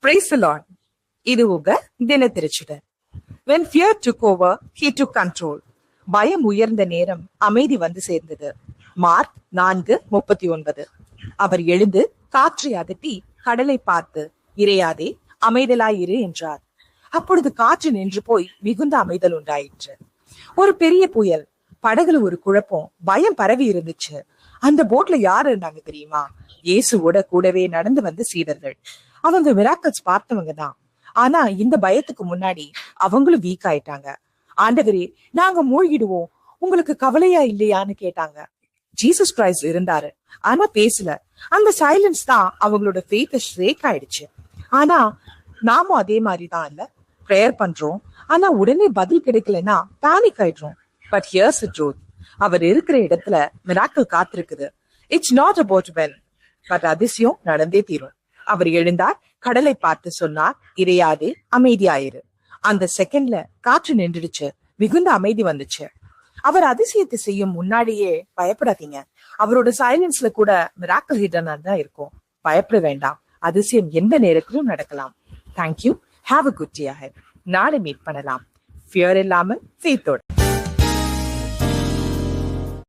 Praise the Lord. இது உங்க தின திருச்சுடர். When fear took over, he took control. பயம் உயர்ந்த நேரம் அமைதி வந்து சேர்ந்தது. மார்க் 4:39. அவர் எழுந்து காற்றை அதட்டி கடலை பார்த்து, இறையாதே, அமைதலாயிரு என்றார். அப்பொழுது காற்று நின்று போய் மிகுந்த அமைதல் உண்டாயிற்று. ஒரு பெரிய புயல், படகுல ஒரு குழப்பம், பயம் பரவி இருந்துச்சு. அந்த போட்ல யாரு இருந்தாங்க தெரியுமா? இயேசுவோட கூடவே நடந்து வந்த சீடர்கள். அவங்க மிராக்கிள்ஸ் பார்த்தவங்க தான். ஆனா இந்த பயத்துக்கு முன்னாடி அவங்களும் வீக் ஆயிட்டாங்க. ஆண்டவரே, நாங்க மூழ்கிடுவோம், உங்களுக்கு கவலையா இல்லையான்னு கேட்டாங்க. ஜீசஸ் கிரைஸ்ட் இருந்தாரு, ஆனா பேசல. அந்த சைலன்ஸ் தான் அவங்களோட ஃபெய்த் ஷேக் ஆயிடுச்சு. ஆனா நாமும் அதே மாதிரிதான் இல்ல, ப்ரேயர் பண்றோம், ஆனா உடனே பதில் கிடைக்கலன்னா பேனிக் ஆயிடுறோம். But here's the truth. அவர் இருக்கிற இடத்துல மிராக்கிள் காத்திருக்குது. It's not about when, but அதிசயம் நடந்தே தீரும். அவர் எழுந்தார், கடலை பார்த்து சொன்னார், இறையாதே, அமைதியாயிரு. அந்த செகண்ட்ல காற்று நின்றுடுச்சு, மிகுந்த அமைதி வந்துச்சு. அவர் அதிசயத்தை செய்யும் முன்னாடியே பயப்படாதீங்க. அவரோட சைலன்ஸ்ல கூட மிராக்கிள் ஹிடனா தான் இருக்கும். பயப்பட வேண்டாம், அதிசயம் எந்த நேரத்திலும் நடக்கலாம். Thank you. Have a good day ahead. நாளை மீட் பண்ணலாம். ஃபியர் இல்லாமல் ஃபெய்த்தோட.